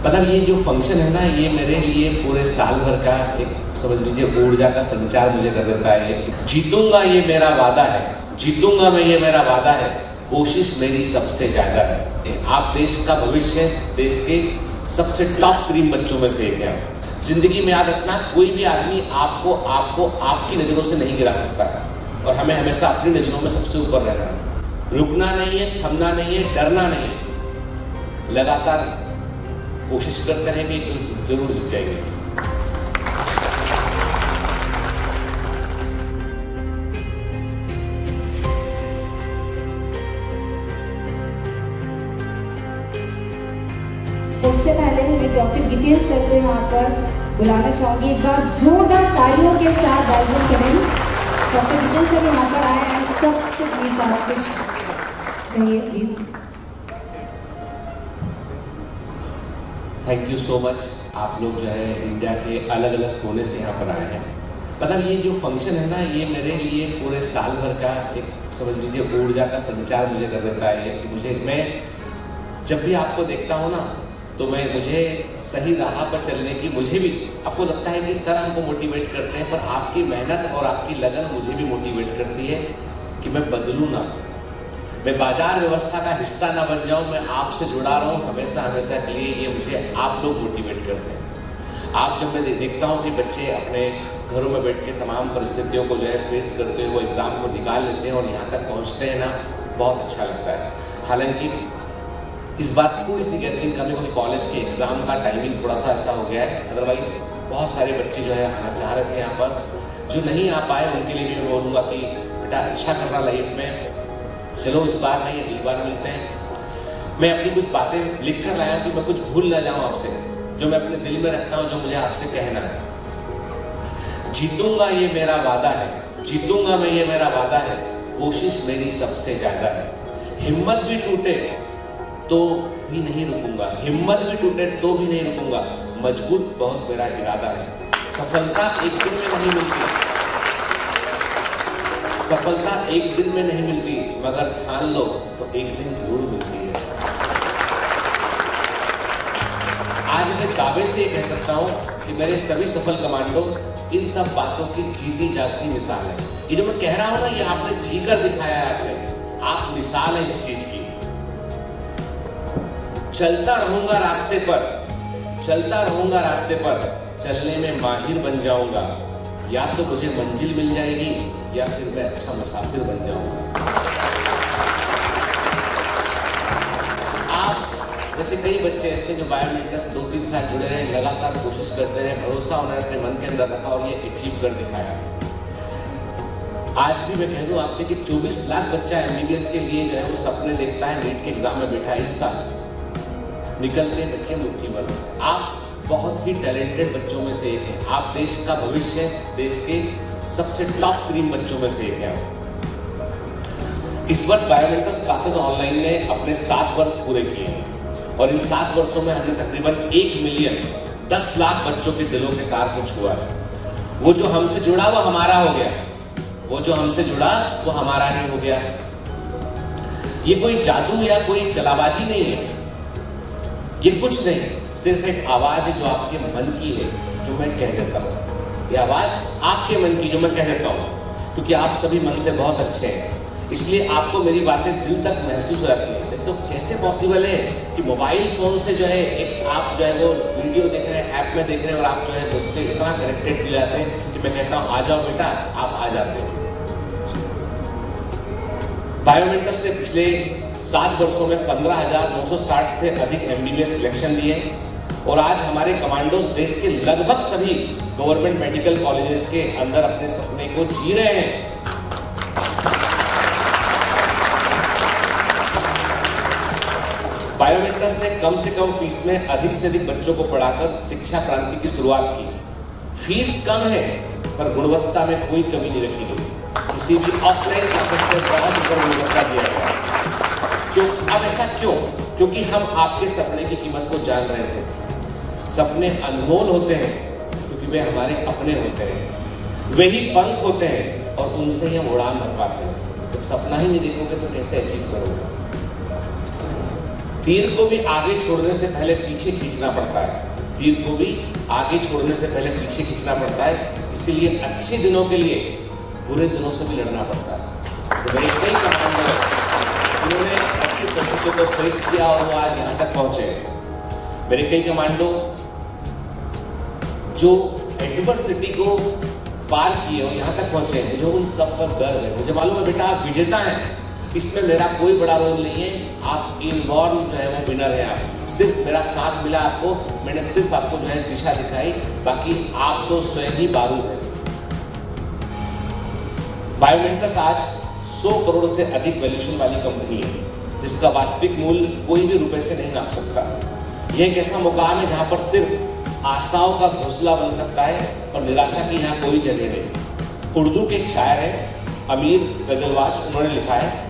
मतलब ये जो फंक्शन है ना, ये मेरे लिए पूरे साल भर का एक समझ लीजिए ऊर्जा का संचार मुझे कर देता है। जीतूंगा ये मेरा वादा है, जीतूंगा मैं ये मेरा वादा है, कोशिश मेरी सबसे ज़्यादा है। आप देश का भविष्य, देश के सबसे टॉप क्रीम बच्चों में से एक हैं। जिंदगी में याद रखना, कोई भी आदमी आपको आपको आपकी नज़रों से नहीं गिरा सकता है, और हमें हमेशा अपनी नज़रों में सबसे ऊपर रहना है। रुकना नहीं है, थमना नहीं है, डरना नहीं है, लगातार कोशिश करते रहेंगे, जरूर जीत जाएंगे। उससे पहले मैं डॉक्टर गितेन सर को यहाँ पर बुलाना चाहूंगी। एक बार जोरदार तालियों के साथ वेलकम करें। डॉक्टर गितेन सर यहाँ पर आए हैं, सबसे प्लीज आप कुछ कहिए please. Thank you so much. आप लोग जो है इंडिया के अलग अलग कोने से यहाँ पर आए हैं। मतलब ये जो फंक्शन है ना, ये मेरे लिए पूरे साल भर का एक समझ लीजिए ऊर्जा का संचार मुझे कर देता है कि मैं जब भी आपको देखता हूँ ना, तो मुझे सही राह पर चलने की, मुझे भी आपको लगता है कि सर हमको मोटिवेट करते हैं, पर आपकी मेहनत और आपकी लगन मुझे भी मोटिवेट करती है कि मैं बदलूँ ना, मैं बाजार व्यवस्था का हिस्सा ना बन जाऊं, मैं आपसे जुड़ा रहा हूं हमेशा हमेशा के लिए। ये मुझे आप लोग मोटिवेट करते हैं। आप जब मैं देखता हूं कि बच्चे अपने घरों में बैठ के तमाम परिस्थितियों को जो है फेस करते हुए वो एग्ज़ाम को निकाल लेते हैं और यहाँ तक पहुँचते हैं ना, बहुत अच्छा लगता है। हालांकि इस बार थोड़ी सी गैदरिंग कमी, क्योंकि कॉलेज के एग्ज़ाम का टाइमिंग थोड़ा सा ऐसा हो गया है। अदरवाइज़ बहुत सारे बच्चे जो है आना चाह रहे थे यहाँ पर, जो नहीं आ पाए उनके लिए भी मैं बोलूँगा कि बेटा अच्छा करना लाइफ में, चलो इस बार नहीं अगली बार मिलते हैं। मैं अपनी कुछ बातें लिख कर लाया कि मैं कुछ भूल ना जाऊं आपसे, जो मैं अपने दिल में रखता हूं, जो मुझे आपसे कहना है। जीतूंगा ये मेरा वादा है, जीतूंगा मैं ये मेरा वादा है, कोशिश मेरी सबसे ज्यादा है। हिम्मत भी टूटे तो भी नहीं रुकूंगा, हिम्मत भी टूटे तो भी नहीं रुकूंगा, मजबूत बहुत मेरा इरादा है। सफलता एक दिन में नहीं मिलती, सफलता एक दिन में नहीं मिलती, मगर ठान लो तो एक दिन जरूर मिलती है। आज मैं दावे से कह सकता हूं कि मेरे सभी सफल कमांडो इन सब बातों की जीती जागती मिसाल है। ये जो मैं कह रहा हूं ना, ये आपने जी कर दिखाया है, आपने, आप मिसाल है इस चीज की। चलता रहूंगा रास्ते पर, चलता रहूंगा रास्ते पर, चलने में माहिर बन जाऊंगा, या तो मुझे मंजिल मिल जाएगी या फिर मैं अच्छा मुसाफिर बन जाऊंगा। आप जैसे कई बच्चे ऐसे जो बायोमेडिकल से 2-3 साल जुड़े रहे, लगातार कोशिश करते रहे, भरोसा उन्होंने अपने मन के अंदर रखा और ये अचीव कर दिखाया। आज भी मैं कह दूं आपसे कि 24 लाख बच्चा MBBS के लिए जो है वो सपने देखता है, नीट के एग्जाम में बैठा है। इस साल निकलते बच्चे मुट्ठी भर बच्चे। आप बहुत ही टैलेंटेड बच्चों में से एक हैं। आप देश का भविष्य, देश के सबसे टॉप क्रीम बच्चों में से एक हैं। इस वर्ष बायोमेडिकल क्लासेस ऑनलाइन ने अपने 7 वर्ष पूरे किए, और इन 7 वर्षों में हमने तकरीबन 1 मिलियन 10 लाख बच्चों के दिलों के तार को छुआ है। वो जो हमसे जुड़ा वो हमारा हो गया, वो जो हमसे जुड़ा वो हमारा ही हो गया। ये कोई जादू या कोई कलाबाजी नहीं है, ये कुछ नहीं, सिर्फ एक आवाज है जो आपके मन की है, जो मैं कह देता हूँ। ये आवाज आपके मन की जो मैं कह देता हूँ, क्योंकि आप सभी मन से बहुत अच्छे हैं, इसलिए आपको मेरी बातें दिल तक महसूस हो जाती है। तो कैसे पॉसिबल है कि मोबाइल फोन से जो है एक आप जो है वो वीडियो देख रहे हैं, ऐप में देख रहे हैं, और आप जो है उससे इतना कनेक्टेड फील आते हैं कि मैं कहता हूँ आ जाओ बेटा, आप आ जाते हैं। बायोमेडिकल ने पिछले 7 वर्षों में 15,960 से अधिक MBBS सिलेक्शन दिए, और आज हमारे कमांडोज देश के लगभग सभी गवर्नमेंट मेडिकल कॉलेजेस के अंदर अपने सपने को जी रहे हैं। बायोमेडिकल ने कम से कम फीस में अधिक से अधिक बच्चों को पढ़ाकर शिक्षा क्रांति की शुरुआत की। फीस कम है पर गुणवत्ता में कोई कमी नहीं रखी गई, किसी भी ऑफलाइन क्लासेस से बहुत ऊपर गुणवत्ता दिया गया। क्यों? अब ऐसा क्यों? क्योंकि हम आपके सपने की कीमत को जान रहे थे। सपने अनमोल होते हैं क्योंकि वे हमारे अपने होते हैं, वे ही पंख होते हैं और उनसे ही हम उड़ान भर पाते हैं। जब सपना ही नहीं देखोगे तो कैसे अचीव करोगे? तीर को भी आगे छोड़ने से पहले पीछे खींचना पड़ता है, तीर को भी आगे छोड़ने से पहले पीछे खींचना पड़ता है। इसीलिए अच्छे दिनों के लिए बुरे दिनों से भी लड़ना पड़ता है। तो मेरे कई कमांडर जिन्होंने अपनी परिस्थितियों को फेस किया और वो आज यहाँ तक पहुँचे। मेरे कई कमांडो जो एडवर्सिटी को पार किए और यहाँ तक पहुँचे, मुझे उन सब पर गर्व है। मुझे मालूम है बेटा आप विजेता हैं, इसमें मेरा कोई बड़ा रोल नहीं है। आप इनबॉर्न जो है वो विनर है। आप सिर्फ मेरा साथ मिला आपको, मैंने सिर्फ आपको जो है दिशा दिखाई, बाकी आप तो स्वयं ही बारूद है। बायोमेंटस आज 100 करोड़ से अधिक वैल्यूएशन वाली कंपनी है, जिसका वास्तविक मूल्य कोई भी रुपए से नहीं नाप सकता। यह एक ऐसा मुकाम है जहां पर सिर्फ आशाओं का घोंसला बन सकता है और निराशा की यहाँ कोई जगह नहीं। उर्दू के एक शायर है अमीर गजलवास, उन्होंने लिखा है,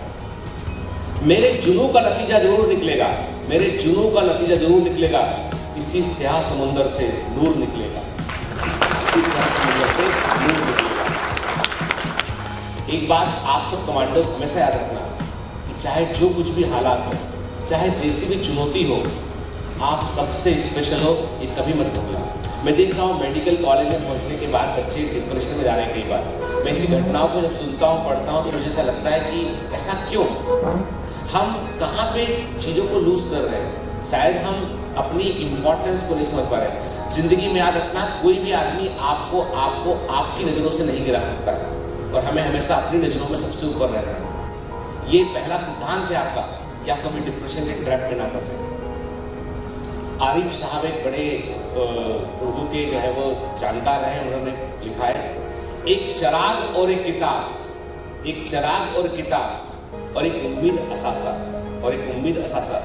मेरे जुनू का नतीजा जरूर निकलेगा, मेरे जुनू का नतीजा जरूर निकलेगा, किसी स्याह समुंदर से नूर निकलेगा, किसी स्याह समुंदर से नूर निकलेगा। एक बात आप सब कमांडोज हमेशा याद रखना कि चाहे जो कुछ भी हालात हो, चाहे जैसी भी चुनौती हो, आप सबसे स्पेशल हो, ये कभी मत भूलना। मैं देख रहा हूँ मेडिकल कॉलेज में पहुँचने के बाद बच्चे डिप्रेशन में जा रहे हैं। कई बार मैं ऐसी घटनाओं को जब सुनता हूँ, पढ़ता हूँ, तो मुझे ऐसा लगता है कि ऐसा क्यों, हम कहाँ पे चीज़ों को लूज कर रहे हैं। शायद हम अपनी इम्पोर्टेंस को नहीं समझ पा रहे। जिंदगी में याद रखना, कोई भी आदमी आपको आपको आपकी नज़रों से नहीं गिरा सकता है और हमें हमेशा अपनी नज़रों में सबसे ऊपर रहना है। ये पहला सिद्धांत है आपका कि आप कभी डिप्रेशन के ट्रैप में ना फंसे। आरिफ साहब एक बड़े उर्दू के जो है वो जानकार हैं, उन्होंने लिखा है, एक चराग और एक किताब, एक चराग और किताब और एक उम्मीद असासा, और एक उम्मीद असासा,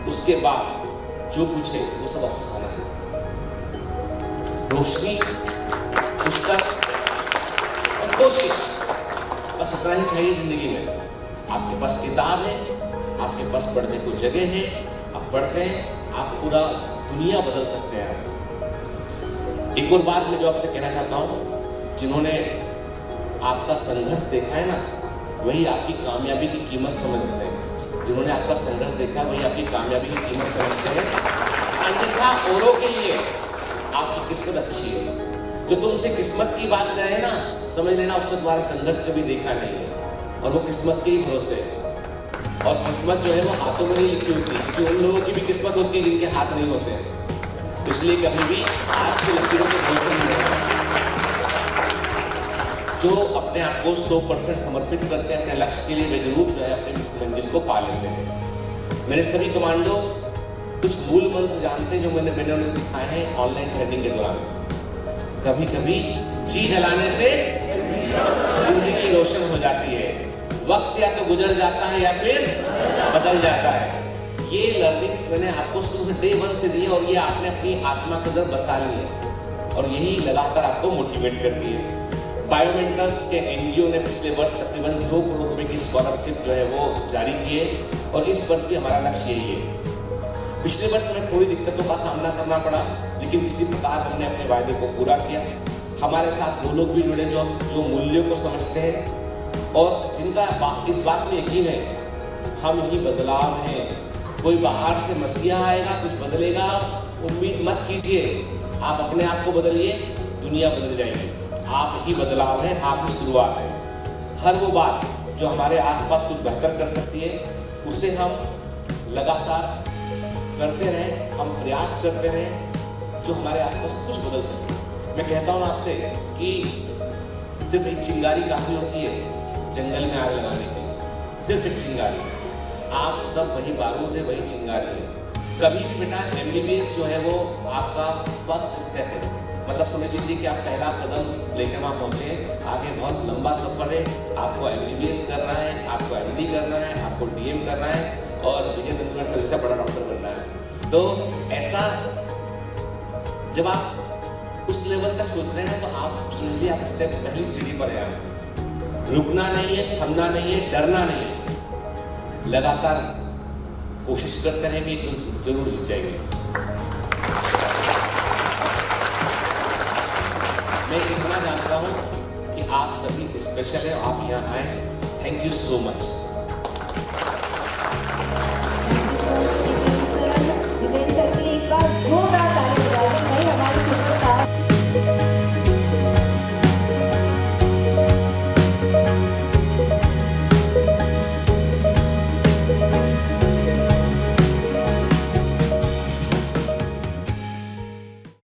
उसके बाद जो कुछ है वो सब अफसाना है। रोशनी, पुस्तक और कोशिश, बस इतना ही चाहिए जिंदगी में। आपके पास किताब है, आपके पास पढ़ने को जगह है, आप पढ़ते हैं, आप पूरा दुनिया बदल सकते हैं। एक और बात मैं जो आपसे कहना चाहता हूँ, जिन्होंने आपका संघर्ष देखा है ना, वही आपकी कामयाबी की कीमत समझते हैं। जिन्होंने आपका संघर्ष देखा वही आपकी कामयाबी की कीमत समझते हैं। अन्यथा औरों के लिए आपकी किस्मत अच्छी है। जो तुमसे किस्मत की बात कहे ना, समझ लेना उसने तुम्हारा संघर्ष कभी देखा नहीं है और वो किस्मत के ही भरोसे है। और किस्मत जो है वो हाथों में नहीं लिखी होती, क्योंकि उन लोगों की भी किस्मत होती है जिनके हाथ नहीं होते हैं। तो इसलिए कभी भी हाथ की लकीरों के भरोसे नहीं रहना। जो अपने आप को 100% समर्पित करते हैं अपने लक्ष्य के लिए, वे जरूर जो है अपनी मंजिल को पा लेते हैं। मेरे सभी कमांडो कुछ मूल मंत्र जानते हैं जो मैंने उन्हें सिखाए हैं ऑनलाइन ट्रेनिंग के दौरान। कभी कभी जी जलाने से जिंदगी रोशन हो जाती है। वक्त या तो गुजर जाता है या फिर बदल जाता है। ये लर्निंग्स मैंने आपको डे 1 से दी है और ये आपने अपनी आत्मा के अंदर बसा ली है और यही लगातार आपको मोटिवेट करती है। बायोमेंटस के एनजीओ ने पिछले वर्ष तकरीबन 2 करोड़ रुपए की स्कॉलरशिप जो है वो जारी की है और इस वर्ष भी हमारा लक्ष्य यही है। पिछले वर्ष हमें थोड़ी दिक्कतों का सामना करना पड़ा, लेकिन किसी प्रकार हमने अपने वायदे को पूरा किया। हमारे साथ वो लोग भी जुड़े जो मूल्यों को समझते हैं और जिनका इस बात में यकीन है हम ही बदलाव हैं। कोई बाहर से मसीहा आएगा, कुछ बदलेगा, उम्मीद मत कीजिए। आप अपने आप को बदलिए, दुनिया बदल जाएगी। आप ही बदलाव हैं, आप ही शुरुआत है। हर वो बात जो हमारे आसपास कुछ बेहतर कर सकती है, उसे हम लगातार करते रहें, हम प्रयास करते रहें जो हमारे आसपास कुछ बदल सके। मैं कहता हूँ आपसे कि सिर्फ एक चिंगारी काफ़ी होती है जंगल में आग लगाने के लिए, सिर्फ एक चिंगारी। आप सब वही बारूद है, वही चिंगारी है। कभी भी बेटा MBBS जो है वो आपका फर्स्ट स्टेप है। मतलब समझ लीजिए कि आप पहला कदम लेकर वहाँ पहुँचे। आगे बहुत लंबा सफ़र है। आपको MBBS करना है, आपको MD करना है, आपको DM करना है और विजय नंदुलकर सर जैसा बड़ा डॉक्टर बनना है। तो ऐसा जब आप उस लेवल तक सोच रहे हैं तो आप समझ लीजिए आप पहली सीढ़ी पर हैं। रुकना नहीं है, थमना नहीं है, डरना नहीं है। लगातार कोशिश करते रहेंगे, जरूर जीत जाएंगे। मैं इतना जानता हूं कि आप सभी स्पेशल हैं, आप यहाँ आए। Thank you so much.